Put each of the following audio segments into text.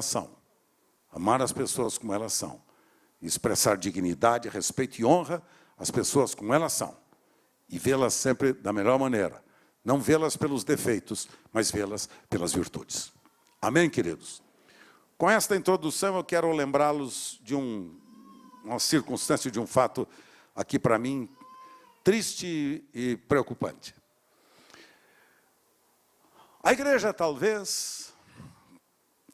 são, amar as pessoas como elas são, expressar dignidade, respeito e honra às pessoas como elas são, e vê-las sempre da melhor maneira, não vê-las pelos defeitos, mas vê-las pelas virtudes. Amém, queridos? Com esta introdução, eu quero lembrá-los de uma circunstância, de um fato, aqui para mim, triste e preocupante. A igreja, talvez,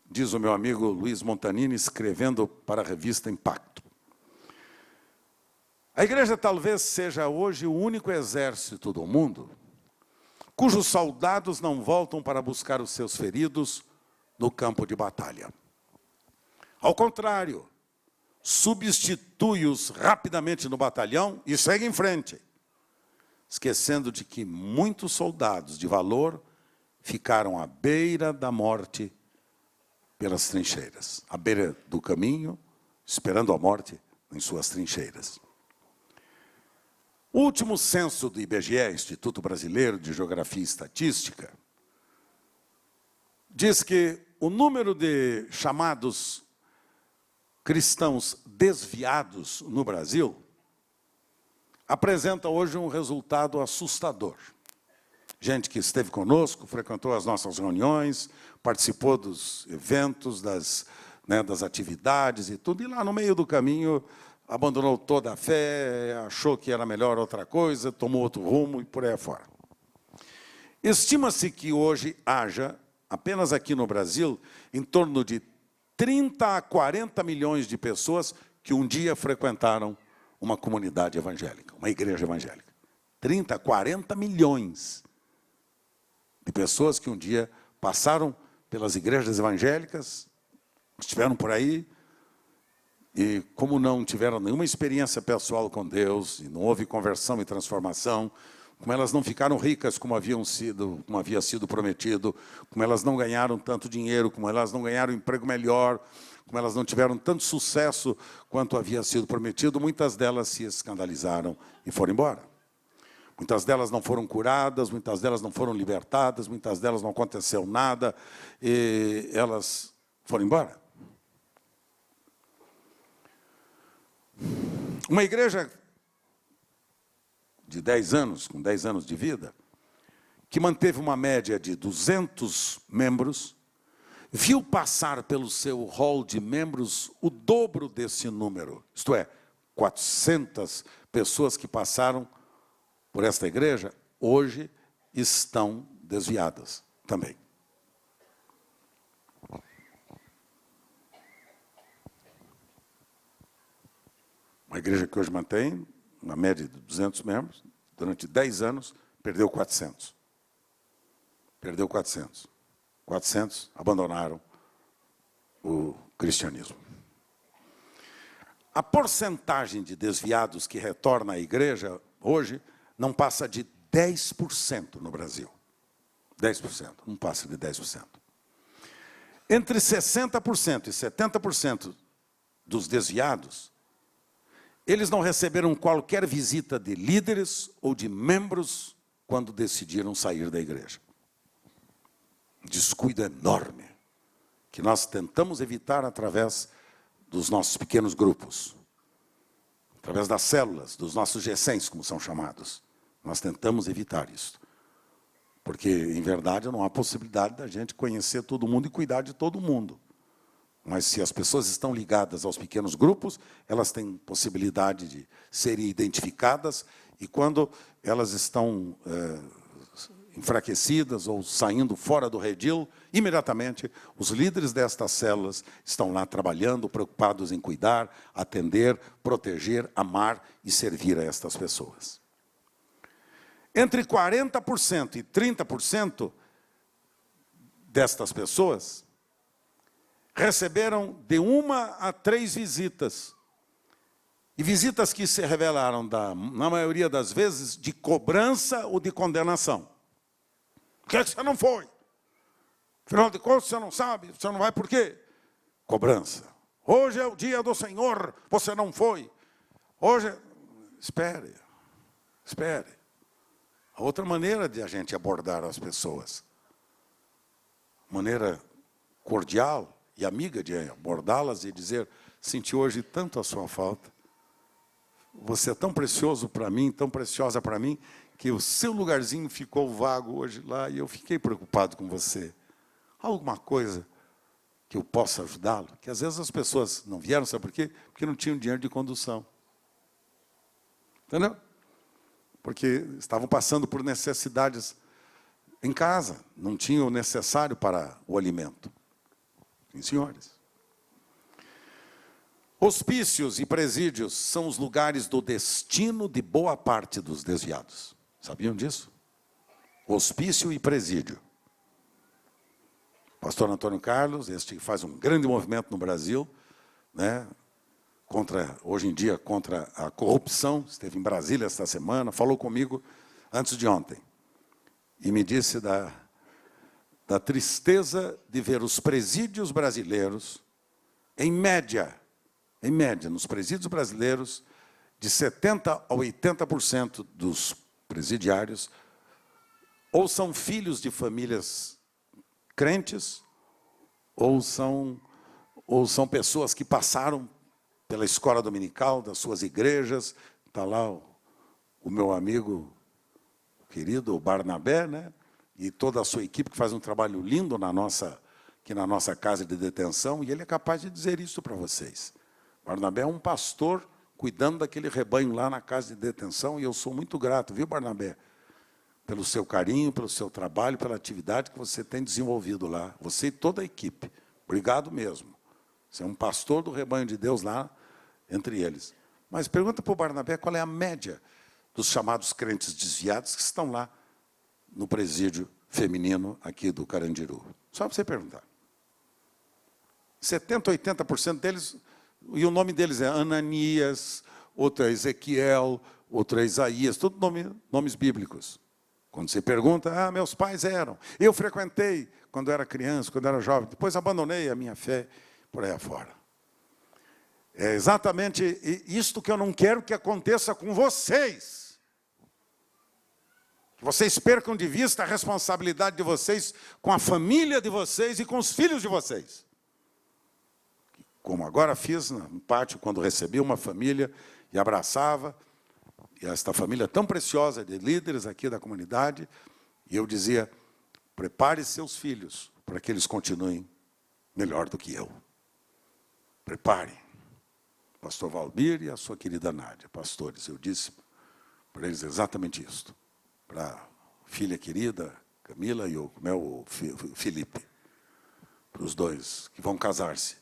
diz o meu amigo Luiz Montanini, escrevendo para a revista Impacto, a igreja talvez seja hoje o único exército do mundo cujos soldados não voltam para buscar os seus feridos no campo de batalha. Ao contrário, substitui-os rapidamente no batalhão e segue em frente, esquecendo de que muitos soldados de valor ficaram à beira da morte pelas trincheiras, à beira do caminho, esperando a morte em suas trincheiras. O último censo do IBGE, Instituto Brasileiro de Geografia e Estatística, diz que o número de chamados cristãos desviados no Brasil apresenta hoje um resultado assustador. Gente que esteve conosco, frequentou as nossas reuniões, participou dos eventos, das atividades e tudo, e lá no meio do caminho abandonou toda a fé, achou que era melhor outra coisa, tomou outro rumo e por aí afora. Estima-se que hoje haja, apenas aqui no Brasil, em torno de 30 a 40 milhões de pessoas que um dia frequentaram uma comunidade evangélica, uma igreja evangélica. 30 a 40 milhões de pessoas que um dia passaram pelas igrejas evangélicas, estiveram por aí, e como não tiveram nenhuma experiência pessoal com Deus, e não houve conversão e transformação, como elas não ficaram ricas como havia sido prometido, como elas não ganharam tanto dinheiro, como elas não ganharam um emprego melhor, como elas não tiveram tanto sucesso quanto havia sido prometido, muitas delas se escandalizaram e foram embora. Muitas delas não foram curadas, muitas delas não foram libertadas, muitas delas não aconteceu nada, e elas foram embora. Uma igreja de 10 anos, com 10 anos de vida, que manteve uma média de 200 membros, viu passar pelo seu hall de membros o dobro desse número, isto é, 400 pessoas que passaram por esta igreja, hoje estão desviadas também. Uma igreja que hoje mantém uma média de 200 membros, durante 10 anos, perdeu 400. Perdeu 400. 400 abandonaram o cristianismo. A porcentagem de desviados que retorna à igreja hoje não passa de 10% no Brasil. 10%, não passa de 10%. Entre 60% e 70% dos desviados, eles não receberam qualquer visita de líderes ou de membros quando decidiram sair da igreja. Descuido enorme que nós tentamos evitar através dos nossos pequenos grupos, através das células, dos nossos G100s, como são chamados. Nós tentamos evitar isso. Porque, em verdade, não há possibilidade da gente conhecer todo mundo e cuidar de todo mundo. Mas se as pessoas estão ligadas aos pequenos grupos, elas têm possibilidade de serem identificadas, e quando elas estão enfraquecidas ou saindo fora do redil, imediatamente os líderes destas células estão lá trabalhando, preocupados em cuidar, atender, proteger, amar e servir a estas pessoas. Entre 40% e 30% destas pessoas receberam de 1 a 3 visitas. E visitas que se revelaram, na maioria das vezes, de cobrança ou de condenação. Por que você não foi? Afinal de contas, você não sabe, você não vai por quê? Cobrança. Hoje é o dia do Senhor, você não foi. Hoje, espere. A outra maneira de a gente abordar as pessoas, maneira cordial, e amiga de abordá-las e dizer: senti hoje tanto a sua falta. Você é tão precioso para mim, tão preciosa para mim, que o seu lugarzinho ficou vago hoje lá e eu fiquei preocupado com você. Há alguma coisa que eu possa ajudá-lo? Que às vezes as pessoas não vieram, sabe por quê? Porque não tinham dinheiro de condução. Entendeu? Porque estavam passando por necessidades em casa, não tinham o necessário para o alimento. Sim, senhores. Hospícios e presídios são os lugares do destino de boa parte dos desviados. Sabiam disso? Hospício e presídio. Pastor Antônio Carlos, este que faz um grande movimento no Brasil, né, hoje em dia, contra a corrupção, esteve em Brasília esta semana, falou comigo antes de ontem, e me disse da tristeza de ver os presídios brasileiros, em média, nos presídios brasileiros, de 70% a 80% dos presidiários ou são filhos de famílias crentes, ou são pessoas que passaram pela escola dominical das suas igrejas. Está lá o meu amigo querido, o Barnabé, né? E toda a sua equipe que faz um trabalho lindo aqui na nossa casa de detenção, e ele é capaz de dizer isso para vocês. Barnabé é um pastor cuidando daquele rebanho lá na casa de detenção, e eu sou muito grato, viu, Barnabé? Pelo seu carinho, pelo seu trabalho, pela atividade que você tem desenvolvido lá. Você e toda a equipe. Obrigado mesmo. Você é um pastor do rebanho de Deus lá, entre eles. Mas pergunta para o Barnabé qual é a média dos chamados crentes desviados que estão lá no presídio feminino aqui do Carandiru. Só para você perguntar. 70%, 80% deles, e o nome deles é Ananias, outro é Ezequiel, outro é Isaías, todos nomes bíblicos. Quando você pergunta, meus pais eram. Eu frequentei quando era criança, quando era jovem, depois abandonei a minha fé, por aí afora. É exatamente isto que eu não quero que aconteça com vocês. Que vocês percam de vista a responsabilidade de vocês com a família de vocês e com os filhos de vocês. Como agora fiz no pátio, quando recebi uma família e abraçava, e esta família tão preciosa de líderes aqui da comunidade, e eu dizia: prepare seus filhos para que eles continuem melhor do que eu. Prepare. Pastor Valmir e a sua querida Nádia, pastores, eu disse para eles exatamente isso. Para a filha querida, Camila, e o Felipe, para os dois que vão casar-se.